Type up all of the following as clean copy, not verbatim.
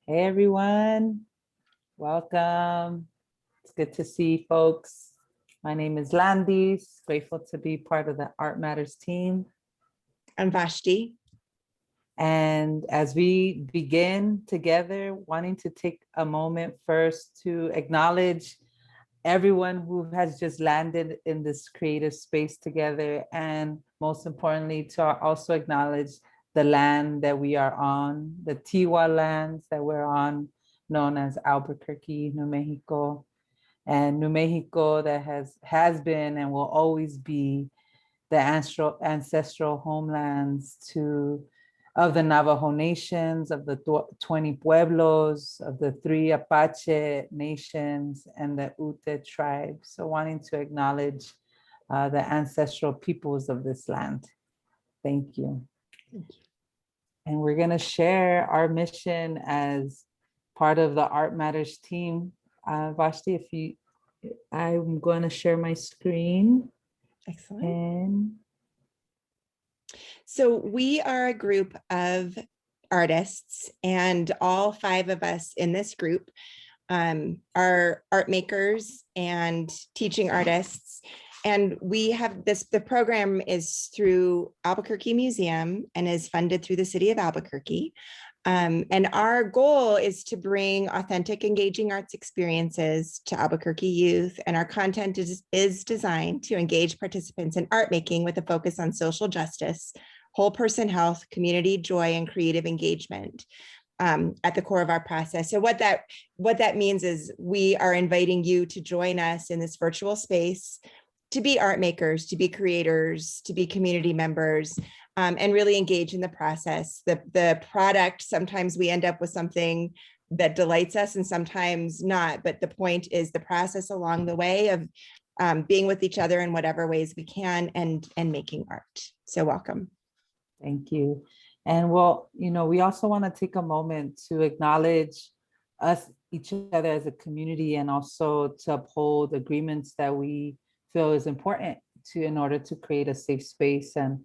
Hey everyone, welcome. It's good to see folks. My name is Landis, grateful to be part of the Art Matters team. I'm Vashti. And as we begin together, wanting to take a moment first to acknowledge everyone who has just landed in this creative space together, and most importantly, to also acknowledge the land that we are on, the Tiwa lands that we're on, known as Albuquerque, New Mexico. And New Mexico that has been and will always be the ancestral homelands of the Navajo nations, of the 20 pueblos, of the 3 Apache nations, and the Ute tribe. So wanting to acknowledge the ancestral peoples of this land. Thank you. And we're gonna share our mission as part of the Art Matters team. Vashti, I'm going to share my screen. Excellent. And so we are a group of artists, and all 5 of us in this group are art makers and teaching artists. And we have the program is through Albuquerque Museum and is funded through the city of Albuquerque. And our goal is to bring authentic, engaging arts experiences to Albuquerque youth. And our content is designed to engage participants in art making with a focus on social justice, whole person health, community joy, and creative engagement at the core of our process. So what that means is we are inviting you to join us in this virtual space, to be art makers, to be creators, to be community members, and really engage in the process. The product, sometimes we end up with something that delights us and sometimes not, but the point is the process along the way of being with each other in whatever ways we can and making art. So welcome. Thank you. And well, we also want to take a moment to acknowledge each other as a community, and also to uphold agreements that we feel is important in order to create a safe space. And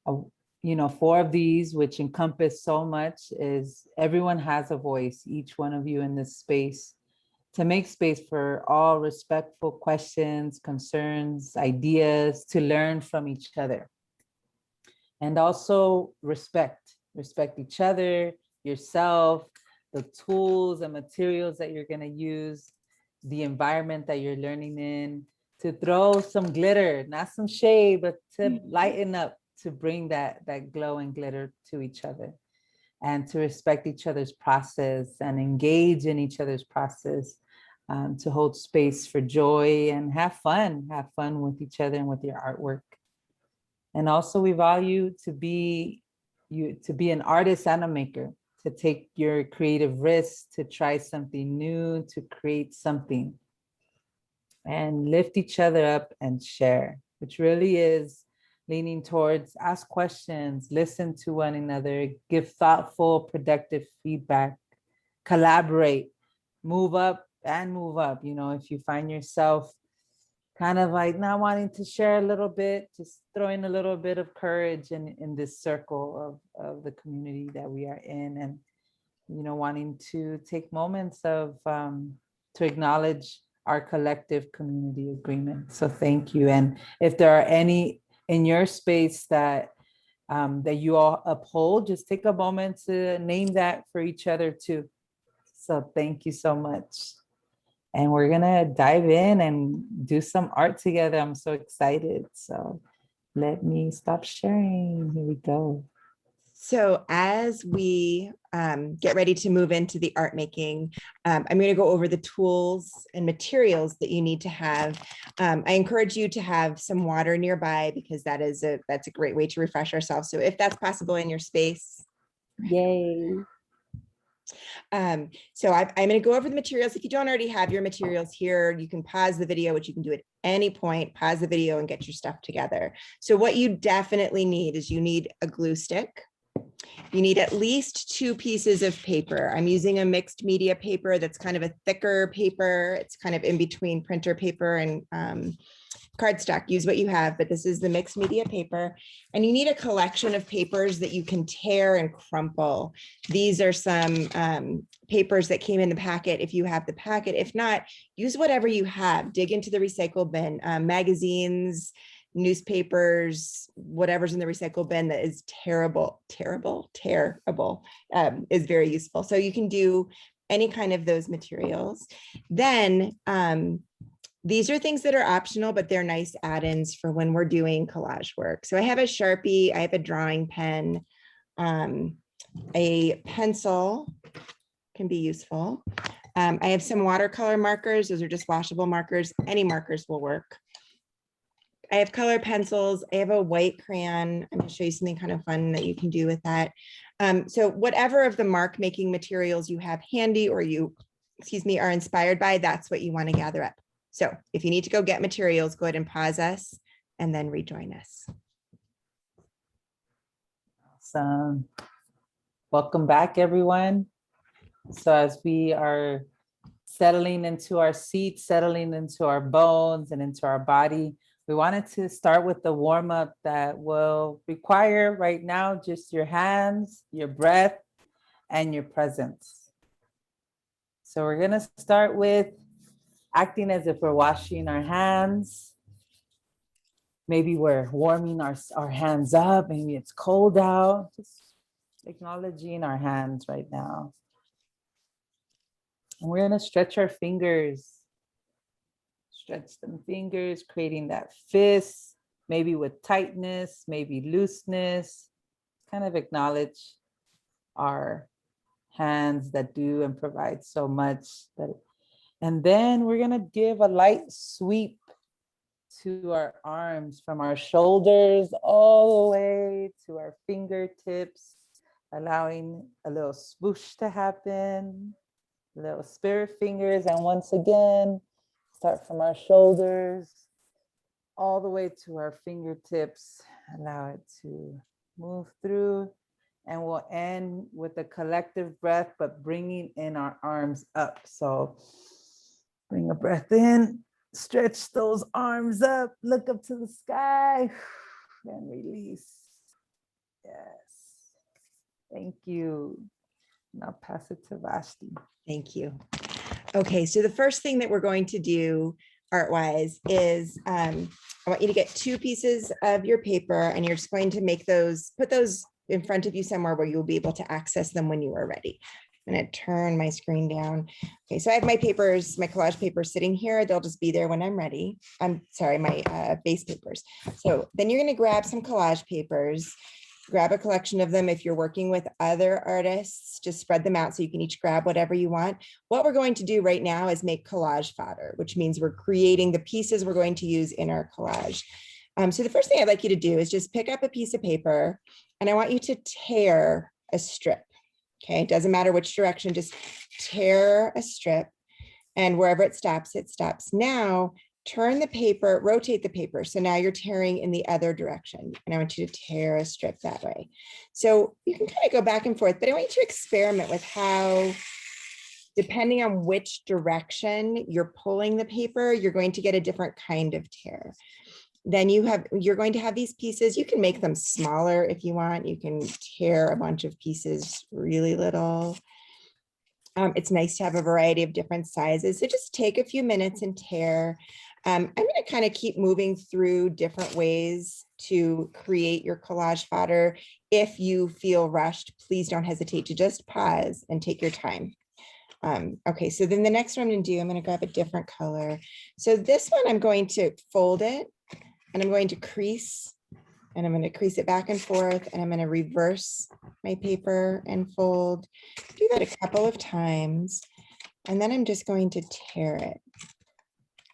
4 of these, which encompass so much, is everyone has a voice, each one of you in this space, to make space for all respectful questions, concerns, ideas, to learn from each other. And also respect each other, yourself, the tools and materials that you're going to use, the environment that you're learning in, to throw some glitter, not some shade, but to lighten up, to bring that glow and glitter to each other, and to respect each other's process and engage in each other's process, to hold space for joy and have fun with each other and with your artwork. And also we value to be an artist and a maker, to take your creative risks, to try something new, to create something, and lift each other up and share, which really is leaning towards ask questions, listen to one another, give thoughtful, productive feedback, collaborate, move up and move up. If you find yourself kind of like not wanting to share a little bit, just throw in a little bit of courage in this circle of the community that we are in, and wanting to take moments to acknowledge our collective community agreement. So thank you. And if there are any in your space that you all uphold, just take a moment to name that for each other too. So thank you so much. And we're gonna dive in and do some art together. I'm so excited. So let me stop sharing. Here we go. So as we get ready to move into the art making, I'm going to go over the tools and materials that you need to have. I encourage you to have some water nearby, because that's a great way to refresh ourselves. So if that's possible in your space. Yay. So I'm going to go over the materials. If you don't already have your materials here, you can pause the video, which you can do at any point, pause the video and get your stuff together. So what you definitely need is you need a glue stick. You need at least 2 pieces of paper. I'm using a mixed media paper that's kind of a thicker paper. It's kind of in between printer paper and cardstock, use what you have, but this is the mixed media paper. And you need a collection of papers that you can tear and crumple. These are some papers that came in the packet if you have the packet. If not, use whatever you have. Dig into the recycle bin, magazines, newspapers, whatever's in the recycle bin that is terrible is very useful. So you can do any kind of those materials. Then these are things that are optional, but they're nice add-ins for when we're doing collage work. So I have a Sharpie, I have a drawing pen, a pencil can be useful. I have some watercolor markers. Those are just washable markers. Any markers will work. I have color pencils. I have a white crayon. I'm going to show you something kind of fun that you can do with that. So whatever of the mark making materials you have handy or you, are inspired by, that's what you want to gather up. So if you need to go get materials, go ahead and pause us and then rejoin us. Awesome. Welcome back, everyone. So as we are settling into our seats, settling into our bones and into our body, we wanted to start with the warm up that will require right now just your hands, your breath, and your presence. So we're going to start with acting as if we're washing our hands. Maybe we're warming our hands up. Maybe it's cold out. Just acknowledging our hands right now. And we're going to stretch our fingers. Stretch them fingers, creating that fist, maybe with tightness, maybe looseness. Kind of acknowledge our hands that do and provide so much. And then we're going to give a light sweep to our arms from our shoulders all the way to our fingertips, allowing a little swoosh to happen, little spirit fingers. And once again, start from our shoulders all the way to our fingertips. Allow it to move through. And we'll end with a collective breath, but bringing in our arms up. So bring a breath in, stretch those arms up, look up to the sky, and release. Yes. Thank you. Now pass it to Vashti. Thank you. Okay, so the first thing that we're going to do art-wise is I want you to get 2 pieces of your paper and you're just going to make those, put those in front of you somewhere where you'll be able to access them when you are ready. I'm going to turn my screen down. Okay, so I have my papers, my collage papers sitting here. They'll just be there when I'm ready. I'm sorry, my base papers. So then you're going to grab some collage papers, grab a collection of them. If you're working with other artists, just spread them out so you can each grab whatever you want. What we're going to do right now is make collage fodder, which means we're creating the pieces we're going to use in our collage. So the first thing I'd like you to do is just pick up a piece of paper and I want you to tear a strip. Okay, it doesn't matter which direction, just tear a strip and wherever it stops, it stops. Now, turn the paper, rotate the paper. So now you're tearing in the other direction. And I want you to tear a strip that way. So you can kind of go back and forth, but I want you to experiment with how, depending on which direction you're pulling the paper, you're going to get a different kind of tear. Then you're going to have these pieces. You can make them smaller if you want. You can tear a bunch of pieces really little. It's nice to have a variety of different sizes. So just take a few minutes and tear. I'm going to kind of keep moving through different ways to create your collage fodder. If you feel rushed, please don't hesitate to just pause and take your time. Okay, so then the next one I'm going to do, I'm going to grab a different color. So this one, I'm going to fold it and I'm going to crease and I'm going to crease it back and forth and I'm going to reverse my paper and fold. Do that a couple of times and then I'm just going to tear it.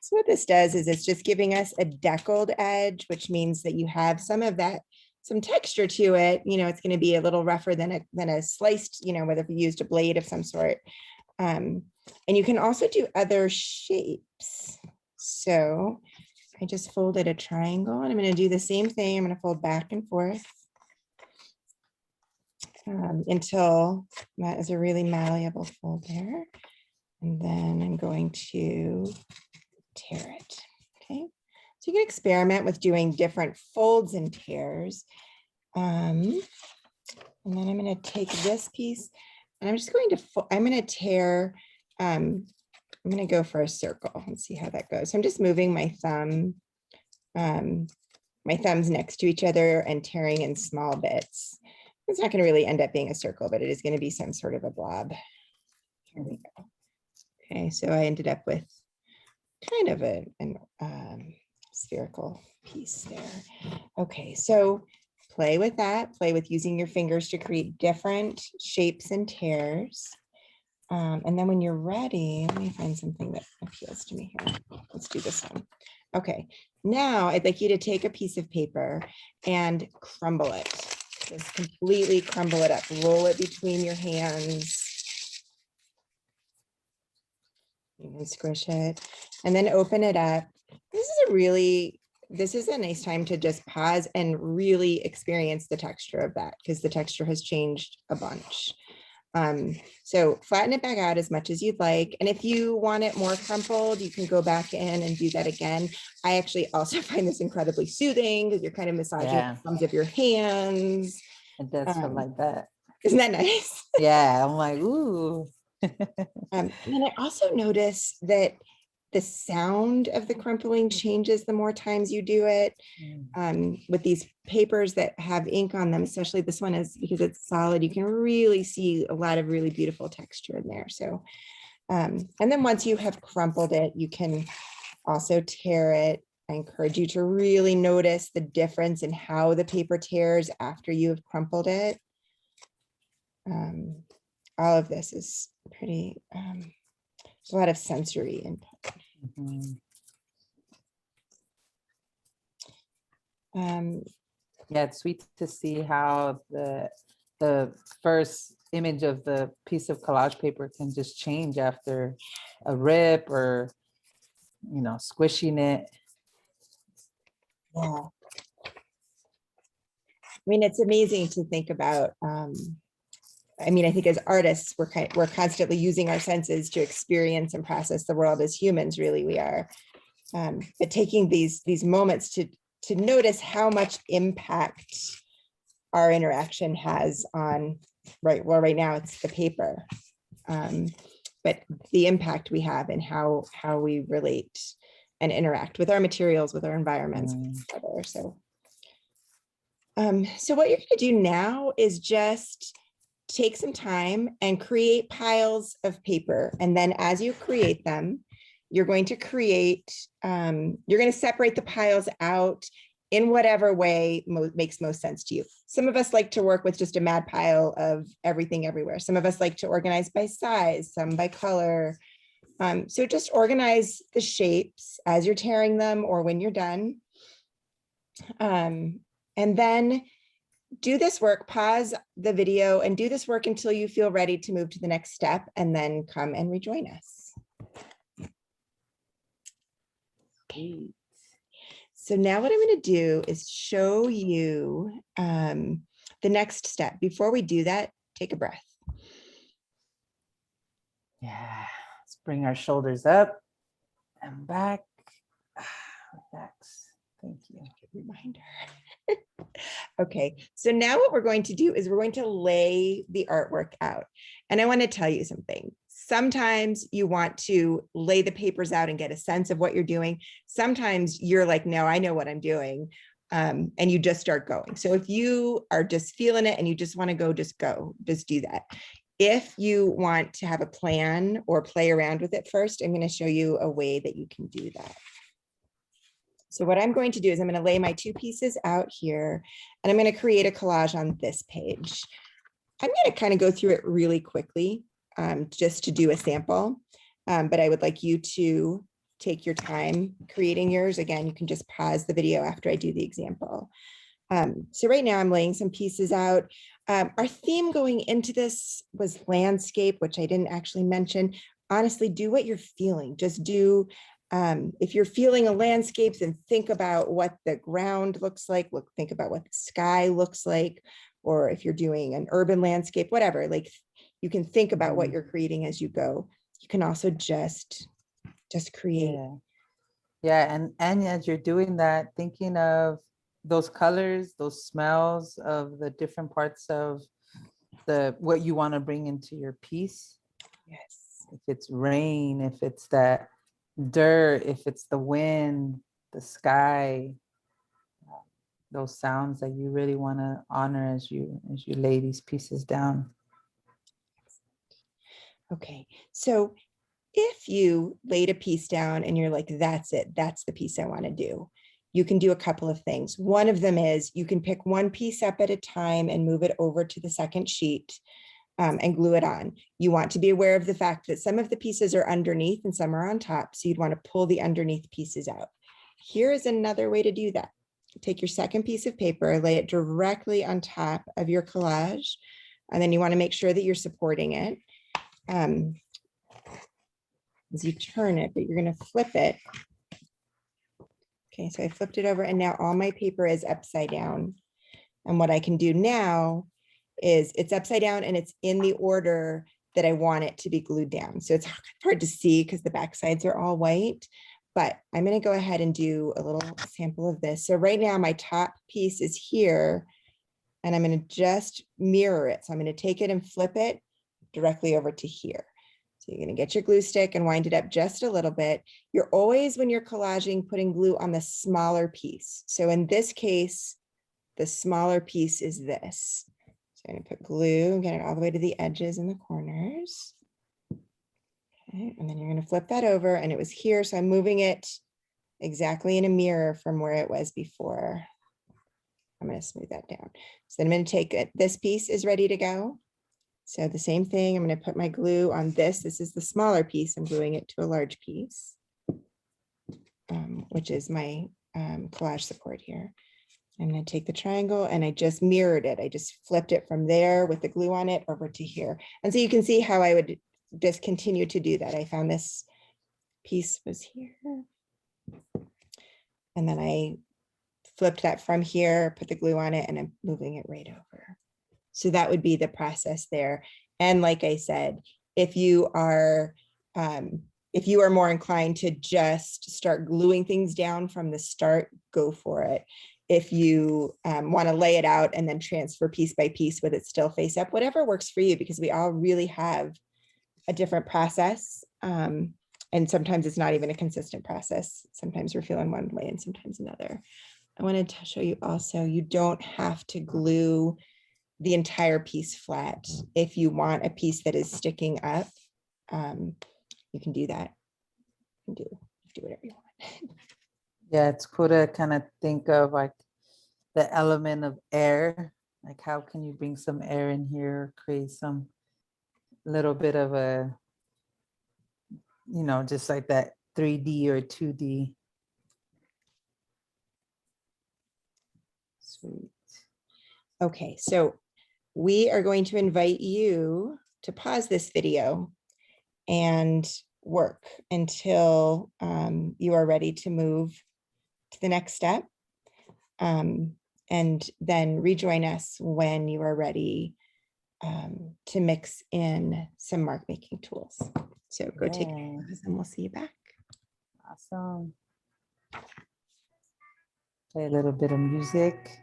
So what this does is it's just giving us a deckled edge, which means that you have some of that, some texture to it. You know, it's going to be a little rougher than a sliced, you know, whether you used a blade of some sort. And you can also do other shapes. So I just folded a triangle and I'm going to do the same thing. I'm going to fold back and forth until that is a really malleable fold there. And then I'm going to tear it. Okay. So you can experiment with doing different folds and tears. And then I'm going to take this piece and I'm just going to, I'm going to tear, I'm going to go for a circle and see how that goes. So I'm just moving my thumb, my thumbs next to each other and tearing in small bits. It's not going to really end up being a circle, but it is going to be some sort of a blob. Here we go. Okay, so I ended up with kind of an spherical piece there. Okay, so play with that, play with using your fingers to create different shapes and tears. And then when you're ready, let me find something that appeals to me here. Let's do this one. Okay, now I'd like you to take a piece of paper and crumble it. Just completely crumble it up, roll it between your hands. You can squish it and then open it up. This is a nice time to just pause and really experience the texture of that because the texture has changed a bunch. So flatten it back out as much as you'd like. And if you want it more crumpled, you can go back in and do that again. I actually also find this incredibly soothing because you're kind of massaging the palms of your hands. It does feel like that. Isn't that nice? Yeah, I'm like, ooh. And I also notice that the sound of the crumpling changes the more times you do it. With these papers that have ink on them, especially this one is because it's solid, you can really see a lot of really beautiful texture in there. So, and then once you have crumpled it, you can also tear it. I encourage you to really notice the difference in how the paper tears after you have crumpled it. All of this is pretty, there's a lot of sensory input. Yeah, it's sweet to see how the first image of the piece of collage paper can just change after a rip or, you know, squishing it. Yeah. I mean, it's amazing to think about. I mean, I think as artists, we're constantly using our senses to experience and process the world. As humans, really, we are. But taking these moments to notice how much impact our interaction has on, right now it's the paper, but the impact we have and how we relate and interact with our materials, with our environments, etc. So what you're going to do now is just take some time and create piles of paper. And then as you create them, you're going to you're going to separate the piles out in whatever way makes most sense to you. Some of us like to work with just a mad pile of everything everywhere. Some of us like to organize by size, some by color. So just organize the shapes as you're tearing them or when you're done. And then do this work, pause the video and do this work until you feel ready to move to the next step and then come and rejoin us. Okay. So now what I'm going to do is show you the next step. Before we do that, take a breath. Yeah, let's bring our shoulders up and back. Relax. Thank you. Good reminder. Okay, so now what we're going to do is we're going to lay the artwork out. And I want to tell you something. Sometimes you want to lay the papers out and get a sense of what you're doing. Sometimes you're like, no, I know what I'm doing. And you just start going. So if you are just feeling it and you just want to go, just do that. If you want to have a plan or play around with it first, I'm going to show you a way that you can do that. So what I'm going to do is I'm going to lay my two pieces out here and I'm going to create a collage on this page. I'm going to kind of go through it really quickly just to do a sample, but I would like you to take your time creating yours. Again, you can just pause the video after I do the example. So right now I'm laying some pieces out. Our theme going into this was landscape, which I didn't actually mention. Honestly, do what you're feeling. Just do, if you're feeling a landscape, then think about what the ground looks like. Think about what the sky looks like. Or if you're doing an urban landscape, whatever, like you can think about what you're creating as you go. You can also just create. Yeah, and as you're doing that, thinking of those colors, those smells of the different parts of the what you want to bring into your piece. Yes. If it's rain, if it's that dirt, if it's the wind, the sky, those sounds that you really want to honor as you lay these pieces down. Okay, so if you laid a piece down and you're like, that's it, that's the piece I want to do, you can do a couple of things. One of them is you can pick one piece up at a time and move it over to the second sheet and glue it on. You want to be aware of the fact that some of the pieces are underneath and some are on top, so you'd want to pull the underneath pieces out. Here is another way to do that. Take your second piece of paper, lay it directly on top of your collage, and then you want to make sure that you're supporting it. As you turn it, but you're going to flip it. Okay, so I flipped it over and now all my paper is upside down. And what I can do now is it's upside down and it's in the order that I want it to be glued down. So it's hard to see because the back sides are all white, but I'm going to go ahead and do a little sample of this. So right now my top piece is here and I'm going to just mirror it. So I'm going to take it and flip it directly over to here. So you're going to get your glue stick and wind it up just a little bit. You're always, when you're collaging, putting glue on the smaller piece. So in this case, the smaller piece is this. So I'm going to put glue and get it all the way to the edges and the corners. Okay, and then you're going to flip that over and it was here. So I'm moving it exactly in a mirror from where it was before. I'm going to smooth that down. So then I'm going to take it. This piece is ready to go. So the same thing, I'm going to put my glue on this. This is the smaller piece. I'm gluing it to a large piece, which is my collage support here. I'm going to take the triangle and I just mirrored it. I just flipped it from there with the glue on it over to here. And so you can see how I would just continue to do that. I found this piece was here. And then I flipped that from here, put the glue on it, and I'm moving it right over. So that would be the process there. And like I said, if you are more inclined to just start gluing things down from the start, go for it. If you want to lay it out and then transfer piece by piece with it still face up, whatever works for you, because we all really have a different process. And sometimes it's not even a consistent process. Sometimes we're feeling one way and sometimes another. I wanted to show you also, you don't have to glue the entire piece flat. If you want a piece that is sticking up, you can do that. You can do whatever you want. Yeah, it's cool to kind of think of like the element of air. Like how can you bring some air in here, create some little bit of a, just like that 3D or 2D. Sweet. Okay, so we are going to invite you to pause this video and work until you are ready to move to the next step. And then rejoin us when you are ready to mix in some mark making tools. So go take a pause and we'll see you back. Awesome. Play a little bit of music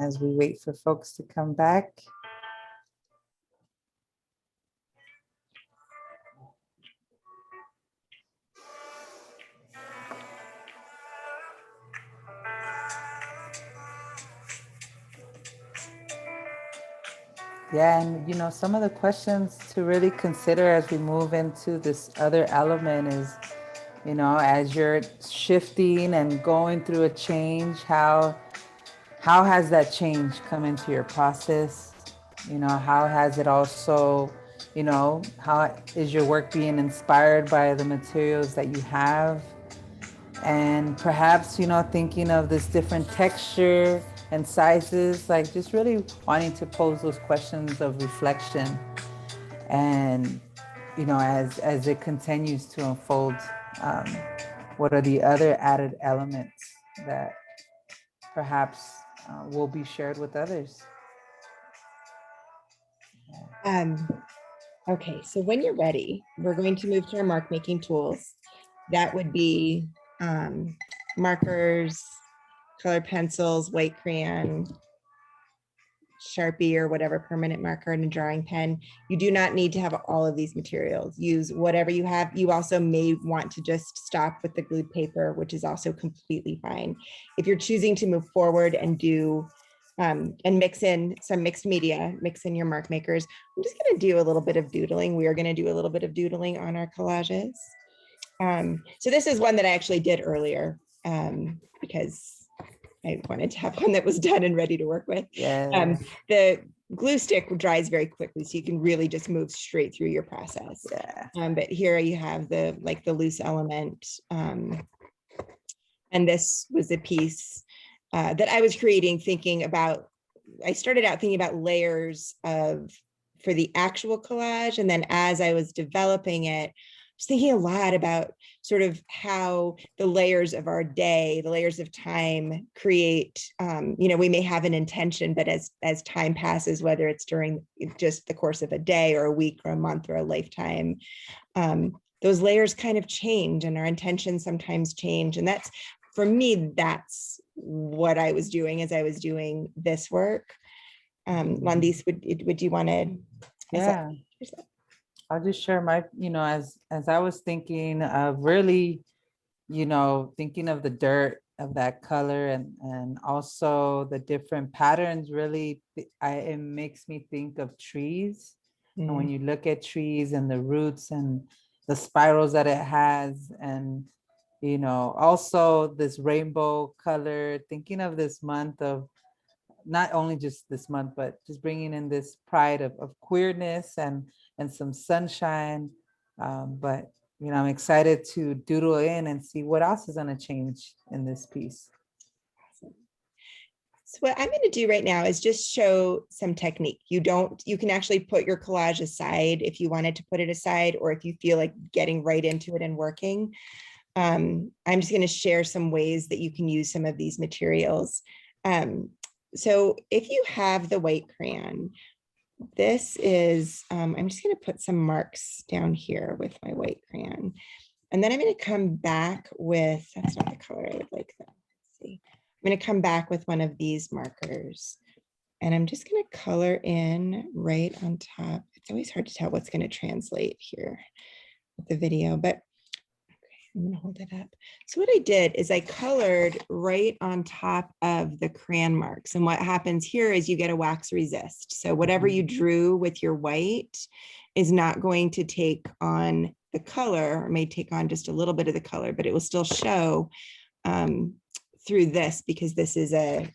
as we wait for folks to come back. Yeah, and some of the questions to really consider as we move into this other element is, as you're shifting and going through a change, how has that change come into your process? How has it also, how is your work being inspired by the materials that you have? And perhaps, thinking of this different texture and sizes, like just really wanting to pose those questions of reflection. And, as it continues to unfold, what are the other added elements that perhaps will be shared with others? Okay, so when you're ready, we're going to move to our mark making tools. that would be markers, colored pencils, white crayon, Sharpie or whatever permanent marker, and a drawing pen. You do not need to have all of these materials. Use whatever you have. You also may want to just stop with the glued paper, which is also completely fine. If you're choosing to move forward and do and mix in some mixed media, mix in your mark makers, I'm just going to do a little bit of doodling. We are going to do a little bit of doodling on our collages. So this is one that I actually did earlier because I wanted to have one that was done and ready to work with. Yeah. The glue stick dries very quickly, so you can really just move straight through your process. Yeah. But here you have the loose element. And this was a piece that I was creating, thinking about, I started out thinking about layers for the actual collage. And then as I was developing it, I was thinking a lot about sort of how the layers of our day, the layers of time create, we may have an intention, but as time passes, whether it's during just the course of a day or a week or a month or a lifetime, those layers kind of change and our intentions sometimes change. And that's, for me, that's what I was doing as I was doing this work. Landis, would you want to? Yeah. I'll just share my, as I was thinking of really, thinking of the dirt of that color and also the different patterns, really, it makes me think of trees. And when you look at trees and the roots and the spirals that it has, and, also this rainbow color, thinking of this month of not only just this month, but just bringing in this pride of queerness and some sunshine. But, I'm excited to doodle in and see what else is going to change in this piece. So what I'm going to do right now is just show some technique. You can actually put your collage aside if you wanted to put it aside, or if you feel like getting right into it and working. I'm just going to share some ways that you can use some of these materials. So if you have the white crayon, this is, I'm just going to put some marks down here with my white crayon. And then I'm going to come back with, that's not the color I would like that. Let's see. I'm going to come back with one of these markers. And I'm just going to color in right on top. It's always hard to tell what's going to translate here with the video, but I'm going to hold it up. So what I did is I colored right on top of the crayon marks. And what happens here is you get a wax resist. So whatever you drew with your white is not going to take on the color, or may take on just a little bit of the color, but it will still show through this, because this is it's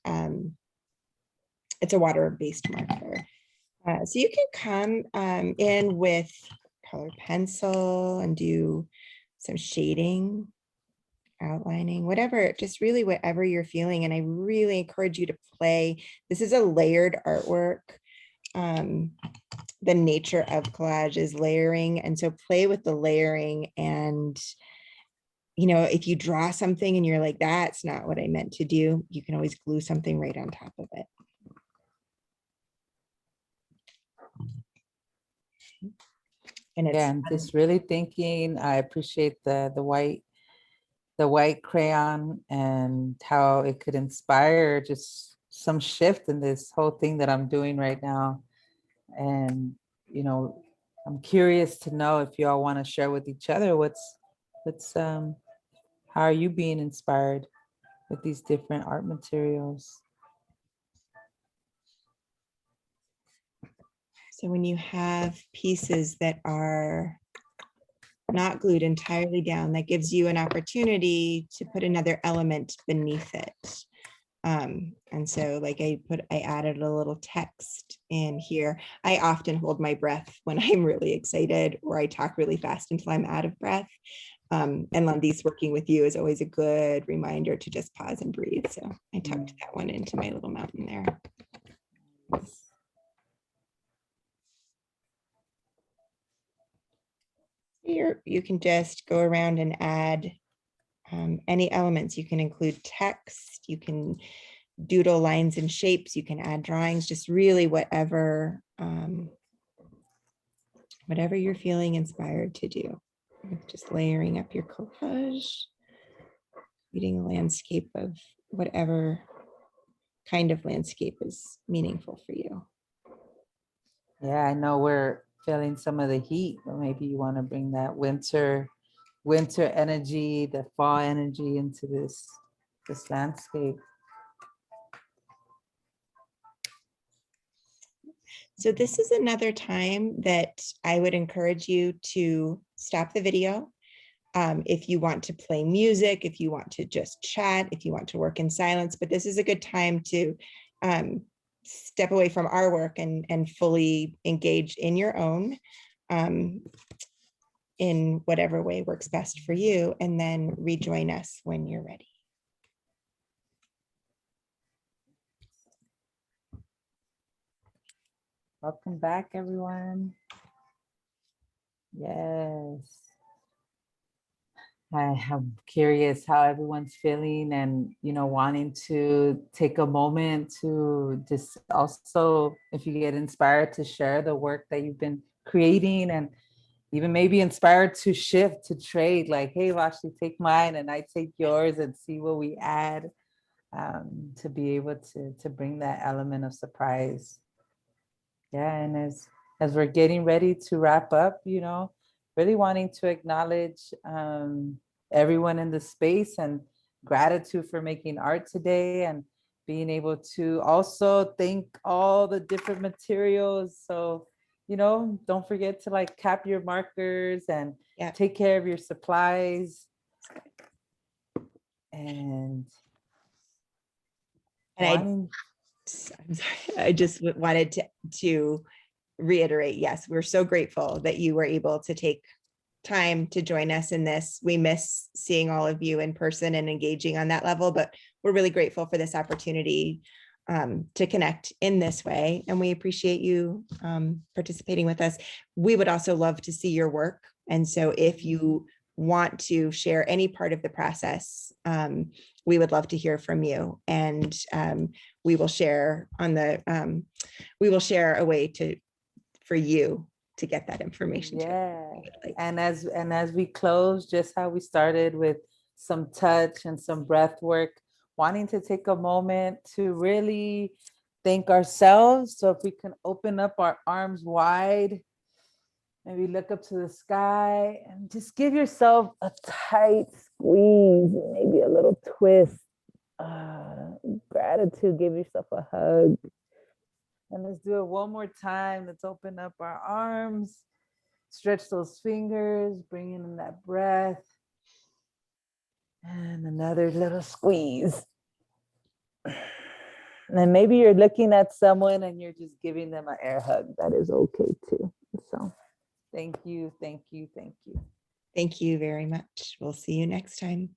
a water-based marker. So you can come in with colored pencil and do some shading, outlining, whatever, just really whatever you're feeling. And I really encourage you to play. This is a layered artwork. The nature of collage is layering. And so play with the layering. And, if you draw something and you're like, that's not what I meant to do, you can always glue something right on top of it. And it's, I'm just really thinking, I appreciate the white crayon and how it could inspire just some shift in this whole thing that I'm doing right now. And, I'm curious to know if you all want to share with each other how are you being inspired with these different art materials? so when you have pieces that are not glued entirely down, that gives you an opportunity to put another element beneath it. And so like I added a little text in here. I often hold my breath when I'm really excited, or I talk really fast until I'm out of breath. And Landis, working with you is always a good reminder to just pause and breathe. So I tucked that one into my little mountain there. Here, you can just go around and add any elements. You can include text, you can doodle lines and shapes, you can add drawings, just really whatever you're feeling inspired to do. Just layering up your collage, creating a landscape of whatever kind of landscape is meaningful for you. Yeah, I know we're feeling some of the heat, but maybe you want to bring that winter energy, the fall energy into this landscape. So this is another time that I would encourage you to stop the video. If you want to play music, if you want to just chat, if you want to work in silence, but this is a good time to step away from our work and fully engage in your own, in whatever way works best for you, and then rejoin us when you're ready. Welcome back, everyone. Yes. I'm curious how everyone's feeling and, wanting to take a moment to just also, if you get inspired to share the work that you've been creating and even maybe inspired to shift, to trade, like, hey, Vashti, take mine and I take yours and see what we add, to be able to bring that element of surprise. Yeah, and as we're getting ready to wrap up, really wanting to acknowledge everyone in the space and gratitude for making art today and being able to also thank all the different materials. So, don't forget to like cap your markers and take care of your supplies. And I'm sorry, I just wanted to reiterate, yes, we're so grateful that you were able to take time to join us in this. We miss seeing all of you in person and engaging on that level, but we're really grateful for this opportunity to connect in this way. And we appreciate you participating with us. We would also love to see your work. And so if you want to share any part of the process, we would love to hear from you. And we will share a way for you to get that information. Yeah. And as we close, just how we started with some touch and some breath work, wanting to take a moment to really thank ourselves. So if we can open up our arms wide, maybe look up to the sky and just give yourself a tight squeeze, maybe a little twist. Gratitude, give yourself a hug. And let's do it one more time. Let's open up our arms, stretch those fingers, bring in that breath. And another little squeeze. And then maybe you're looking at someone and you're just giving them an air hug. That is okay too. So thank you, thank you, thank you. Thank you very much. We'll see you next time.